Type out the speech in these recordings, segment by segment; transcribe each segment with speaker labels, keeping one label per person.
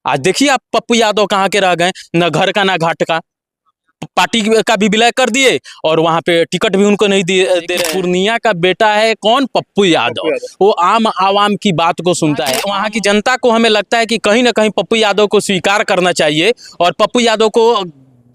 Speaker 1: आज देखिए आप पप्पू यादव कहाँ के रह गए, न घर का ना घाट का। पार्टी का भी विलय कर दिए और वहां पे टिकट भी उनको नहीं दे रहे हैं। पूर्णिया का बेटा है कौन? पप्पू यादव। वो आम आवाम की बात को सुनता है। वहां की जनता को हमें लगता है कि कहीं ना कहीं पप्पू यादव को स्वीकार करना चाहिए और पप्पू यादव को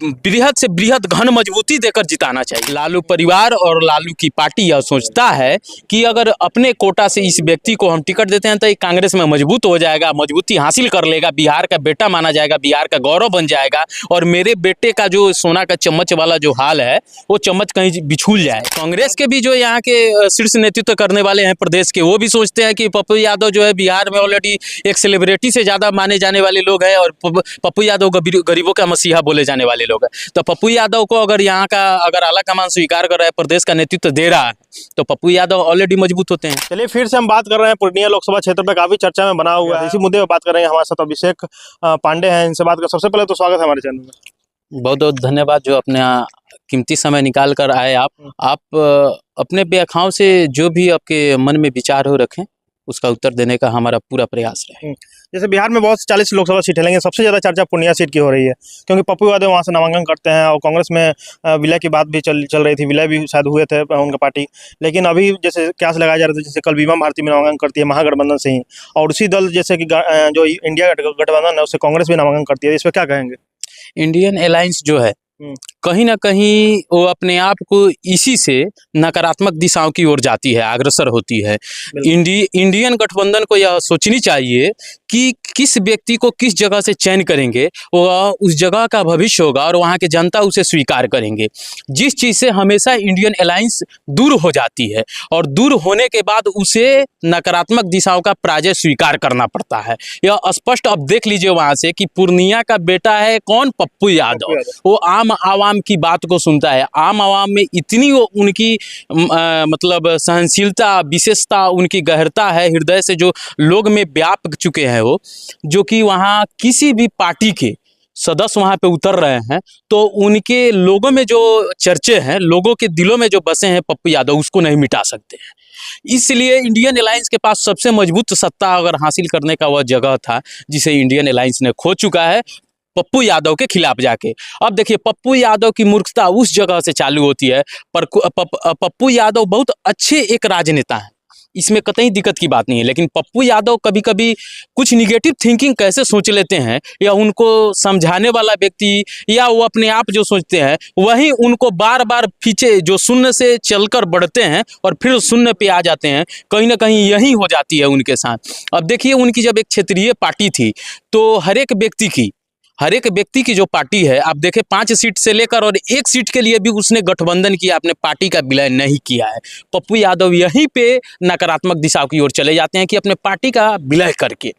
Speaker 1: बृहद से बृहद घन मजबूती देकर जिताना चाहिए। लालू परिवार और लालू की पार्टी यह सोचता है कि अगर अपने कोटा से इस व्यक्ति को हम टिकट देते हैं तो ये कांग्रेस में मजबूत हो जाएगा, मजबूती हासिल कर लेगा, बिहार का बेटा माना जाएगा, बिहार का गौरव बन जाएगा और मेरे बेटे का जो सोना का चम्मच वाला जो हाल है वो चम्मच कहीं बिछुल जाए। कांग्रेस के भी जो यहाँ के शीर्ष नेतृत्व करने वाले हैं प्रदेश के, वो भी सोचते हैं कि पप्पू यादव जो है बिहार में ऑलरेडी एक सेलिब्रिटी से ज़्यादा माने जाने वाले लोग हैं और पप्पू यादव गरीबों का मसीहा बोले जाने वाले लोग हैं। तो पप्पू यादव को अगर यहाँ का अगर आला कमान स्वीकार कर रहा है, प्रदेश का नेतृत्व दे रहा है, तो पप्पू यादव ऑलरेडी मजबूत होते हैं।
Speaker 2: चलिए फिर से हम बात कर रहे हैं पूर्णिया लोकसभा क्षेत्र पे काफी चर्चा में बना हुआ है, इसी मुद्दे पर बात कर रहे हैं। हमारे साथ अभिषेक पांडे हैं, इनसे बात कर। सबसे पहले तो स्वागत है हमारे चैनल में।
Speaker 1: बहुत बहुत धन्यवाद जो अपने कीमती समय निकाल कर आए। आप अपने व्याख्याओं से जो भी आपके मन में विचार हो रखें उसका उत्तर देने का हमारा पूरा प्रयास रहे।
Speaker 2: जैसे बिहार में बहुत 40 लोकसभा सीटें, लेकिन सबसे ज़्यादा चर्चा पूर्णिया सीट की हो रही है क्योंकि पप्पू यादव वहाँ से नामांकन करते हैं और कांग्रेस में विलय की बात भी चल रही थी, विलय भी शायद हुए थे उनका पार्टी। लेकिन अभी जैसे क्यास लगाया जा रहा था, जैसे कल बीमा भारती में नामांकन करती है महागठबंधन से ही, और उसी दल जैसे कि जो इंडिया गठबंधन है उससे कांग्रेस भी नामांकन करती है। इस पर क्या कहेंगे?
Speaker 1: इंडियन अलायंस जो है कहीं ना कहीं वो अपने आप को इसी से नकारात्मक दिशाओं की ओर जाती है, अग्रसर होती है। इंडियन गठबंधन को यह सोचनी चाहिए कि किस व्यक्ति को किस जगह से चयन करेंगे वह उस जगह का भविष्य होगा और वहाँ के जनता उसे स्वीकार करेंगे। जिस चीज़ से हमेशा इंडियन अलायंस दूर हो जाती है और दूर होने के बाद उसे नकारात्मक दिशाओं का पराजय स्वीकार करना पड़ता है। यह स्पष्ट अब देख लीजिए वहाँ से कि पूर्णिया का बेटा है कौन? पप्पू यादव। वो आम आवाम की बात को सुनता है। आम आवाम में इतनी वो उनकी मतलब सहनशीलता, विशेषता, उनकी गहरता है हृदय से जो लोग में व्याप चुके हैं वो, जो कि वहाँ किसी भी पार्टी के सदस्य वहाँ पे उतर रहे हैं तो उनके लोगों में जो चर्चे हैं, लोगों के दिलों में जो बसे हैं पप्पू यादव, उसको नहीं मिटा सकते हैं। इसलिए इंडियन अलायंस के पास सबसे मजबूत सत्ता अगर हासिल करने का वह जगह था जिसे इंडियन अलायंस ने खो चुका है पप्पू यादव के खिलाफ जाके। अब देखिए पप्पू यादव की मूर्खता उस जगह से चालू होती है, पर पप्पू यादव बहुत अच्छे एक राजनेता हैं, इसमें कतई दिक्कत की बात नहीं है। लेकिन पप्पू यादव कभी कभी कुछ निगेटिव थिंकिंग कैसे सोच लेते हैं, या उनको समझाने वाला व्यक्ति या वो अपने आप जो सोचते हैं वही उनको बार बार पीछे जो शून्य से चलकर बढ़ते हैं और फिर शून्य पे आ जाते हैं, कहीं ना कहीं यही हो जाती है उनके साथ। अब देखिए उनकी जब एक क्षेत्रीय पार्टी थी तो हर एक व्यक्ति की जो पार्टी है, आप देखें 5 सीट से लेकर और 1 सीट के लिए भी उसने गठबंधन किया, अपने पार्टी का विलय नहीं किया है। पप्पू यादव यहीं पे नकारात्मक दिशा की ओर चले जाते हैं कि अपने पार्टी का विलय करके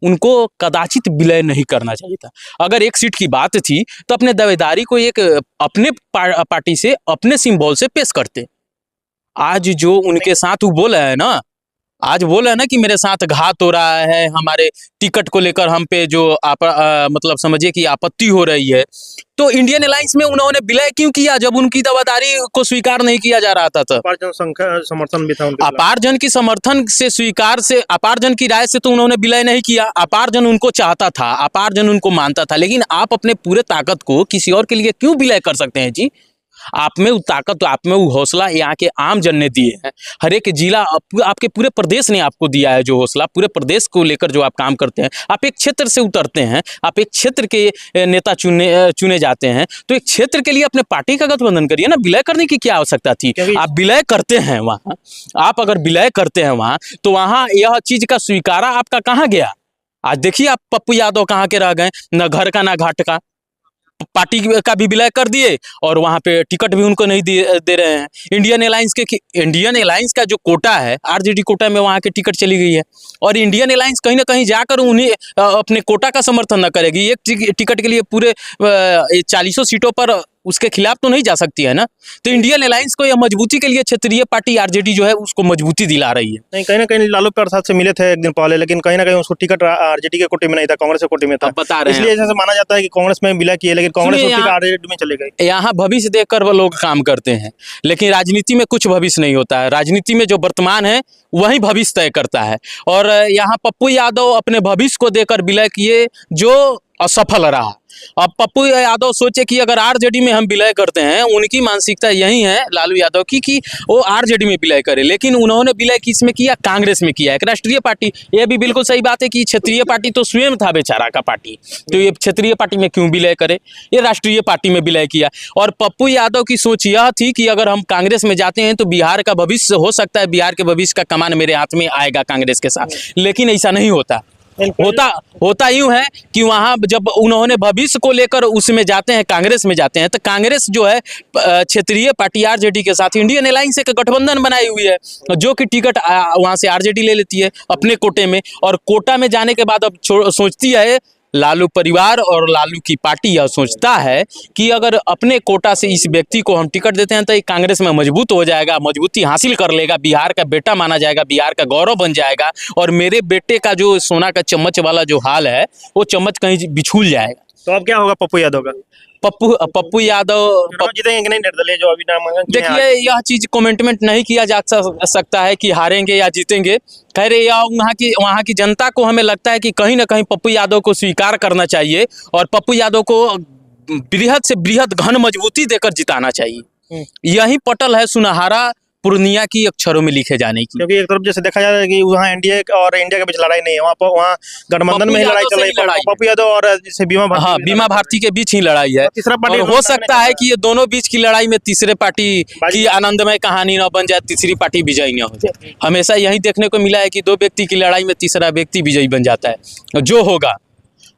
Speaker 1: उनको कदाचित विलय नहीं करना चाहिए था। अगर 1 सीट की बात थी तो अपने दावेदारी को एक अपने पार्टी से, अपने सिंबल से पेश करते। आज जो उनके साथ वो बोला है ना, आज बोला है ना कि मेरे साथ घात हो रहा है, हमारे टिकट को लेकर हम पे जो मतलब समझिए कि आपत्ति हो रही है, तो इंडियन अलायंस में उन्होंने विलय क्यों किया जब उनकी दावेदारी को स्वीकार नहीं किया जा रहा था? तो
Speaker 2: अपार जनसंख्या समर्थन भी था उनके,
Speaker 1: अपार जन की समर्थन से स्वीकार से, अपार जन की राय से तो उन्होंने विलय नहीं किया। अपार जन उनको चाहता था, अपार जन उनको मानता था, लेकिन आप अपने पूरे ताकत को किसी और के लिए क्यों विलय कर सकते हैं जी? आप में वो ताकत, आप में वो हौसला यहाँ के आम जन ने दिए हैं। हर एक जिला आपके पूरे प्रदेश ने आपको दिया है जो हौसला, पूरे प्रदेश को लेकर जो आप काम करते हैं। आप एक क्षेत्र से उतरते हैं, आप एक क्षेत्र के नेता चुने जाते हैं, तो एक क्षेत्र के लिए अपने पार्टी का गठबंधन करिए ना। विलय करने की क्या आवश्यकता थी? आप विलय करते हैं वहाँ, आप अगर विलय करते हैं वहाँ तो वहाँ यह चीज का स्वीकारा आपका कहाँ गया? आज देखिए आप पप्पू यादव कहाँ के रह गए, न घर का ना घाट का। पार्टी का भी विलय कर दिए और वहां पे टिकट भी उनको नहीं दे रहे हैं। इंडियन अलायंस का जो कोटा है, आरजेडी कोटा में वहां के टिकट चली गई है और इंडियन अलायंस कहीं ना कहीं जाकर उन्हें अपने कोटा का समर्थन न करेगी। एक टिकट के लिए पूरे 40 सीटों पर उसके खिलाफ तो नहीं जा सकती है ना। तो इंडियन अलायंस को यह मजबूती के लिए क्षेत्रीय पार्टी आरजेडी जो है उसको मजबूती दिला रही है।
Speaker 2: नहीं, कहीं ना कहीं लालू प्रसाद से मिले थे एक दिन पहले, लेकिन कहीं ना कहीं उसको टिकट आरजेडी के कोटे में नहीं था, कांग्रेस के कोटे में था।
Speaker 1: अब बता रहे हैं
Speaker 2: इसलिए ऐसा माना जाता है कि कांग्रेस में विलय किए, लेकिन कांग्रेस
Speaker 1: सुनिए,
Speaker 2: टिकट आरजेडी में चले गई।
Speaker 1: यहाँ भविष्य देखकर वो लोग काम करते हैं, लेकिन राजनीति में कुछ भविष्य नहीं होता है। राजनीति में जो वर्तमान है वही भविष्य तय करता है। और यहाँ पप्पू यादव अपने भविष्य को देकर विलय किए जो असफल रहा। अब पप्पू यादव सोचे कि अगर आरजेडी में हम विलय करते हैं, उनकी मानसिकता यही है लालू यादव की कि वो आरजेडी में विलय करे, लेकिन उन्होंने विलय किस में किया? कांग्रेस में किया, एक राष्ट्रीय पार्टी। ये भी बिल्कुल सही बात है कि क्षेत्रीय पार्टी तो स्वयं था बेचारा का पार्टी, तो ये क्षेत्रीय पार्टी में क्यों विलय करे? ये राष्ट्रीय पार्टी में विलय किया। और पप्पू यादव की सोच यह थी कि अगर हम कांग्रेस में जाते हैं तो बिहार का भविष्य हो सकता है, बिहार के भविष्य का कमान मेरे हाथ में आएगा कांग्रेस के साथ, लेकिन ऐसा नहीं होता। होता यूं है कि वहां जब उन्होंने भविष्य को लेकर उसमें जाते हैं, कांग्रेस में जाते हैं, तो कांग्रेस जो है क्षेत्रीय पार्टी आरजेडी के साथ इंडियन अलायंस एक गठबंधन बनाई हुई है, जो कि टिकट वहां से आरजेडी ले लेती है अपने कोटे में। और कोटा में जाने के बाद अब सोचती है लालू परिवार और लालू की पार्टी यह सोचता है कि अगर अपने कोटा से इस व्यक्ति को हम टिकट देते हैं तो ये कांग्रेस में मजबूत हो जाएगा, मजबूती हासिल कर लेगा, बिहार का बेटा माना जाएगा, बिहार का गौरव बन जाएगा, और मेरे बेटे का जो सोना का चम्मच वाला जो हाल है वो चम्मच कहीं बिछुल जाएगा।
Speaker 2: तो अब क्या होगा पप्पू यादव का?
Speaker 1: पप्पू यादव
Speaker 2: जीतेंगे कि नहीं निर्दलीय जो अभी नामांकन किए हैं?
Speaker 1: देखिए, यह चीज कमेंटमेंट नहीं किया जा सकता है कि हारेंगे या जीतेंगे। खैर, या वहाँ की जनता को हमें लगता है कि कहीं ना कहीं पप्पू यादव को स्वीकार करना चाहिए और पप्पू यादव को बृहद से बृहद घन मजबूती देकर जिताना चाहिए। यही पटल है सुनहरा पूर्णिया की अक्षरों में लिखे जाने की।
Speaker 2: क्योंकि एक तरफ जैसे देखा जाता है कि वहाँ एनडीए और इंडिया के बीच लड़ाई नहीं है, वहाँ गठबंधन में ही लड़ाई चल रही है, पप्पू यादव और जैसे बीमा भारती।
Speaker 1: हाँ, बीमा भारती के बीच ही लड़ाई है।
Speaker 2: तीसरा पार्टी
Speaker 1: हो सकता है कि ये दोनों बीच की लड़ाई में तीसरे पार्टी की आनंदमय कहानी न बन जाए, तीसरी पार्टी विजयी न हो जाए। हमेशा यही देखने को मिला है कि दो व्यक्ति की लड़ाई में तीसरा व्यक्ति विजयी बन जाता है। जो होगा,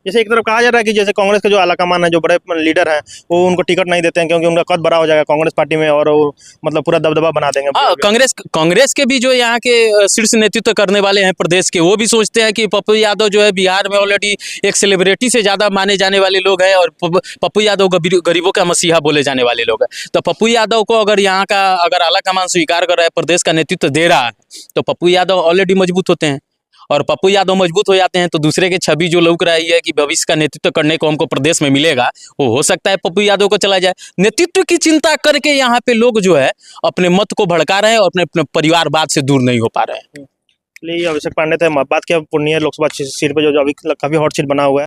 Speaker 2: जैसे एक तरफ कहा जा रहा है कि जैसे कांग्रेस के जो आलाकमान है, जो बड़े लीडर हैं, वो उनको टिकट नहीं देते हैं क्योंकि उनका कद बड़ा हो जाएगा कांग्रेस पार्टी में और वो मतलब पूरा दबदबा बना देंगे।
Speaker 1: हाँ, कांग्रेस के भी जो यहाँ के शीर्ष नेतृत्व करने वाले हैं प्रदेश के, वो भी सोचते हैं कि पप्पू यादव जो है बिहार में ऑलरेडी एक सेलिब्रिटी से ज़्यादा माने जाने वाले लोग हैं और पप्पू यादव गरीबों का मसीहा बोले जाने वाले लोग हैं। तो पप्पू यादव को अगर यहाँ का आलाकमान स्वीकार कर रहा है, प्रदेश का नेतृत्व दे रहा है, तो पप्पू यादव ऑलरेडी मजबूत होते हैं। और पप्पू यादव मजबूत हो जाते हैं तो दूसरे के छवि जो लौक रही है कि भविष्य का नेतृत्व करने को हमको प्रदेश में मिलेगा, वो हो सकता है पप्पू यादव को चला जाए। नेतृत्व की चिंता करके यहाँ पे लोग जो है अपने मत को भड़का रहे हैं और अपने परिवारवाद से दूर नहीं हो पा रहे हैं।
Speaker 2: अभिषेक पांडे थे, बात किया पूर्णिया लोकसभा सीट पे जो अभी काफी हॉट सीट बना हुआ है।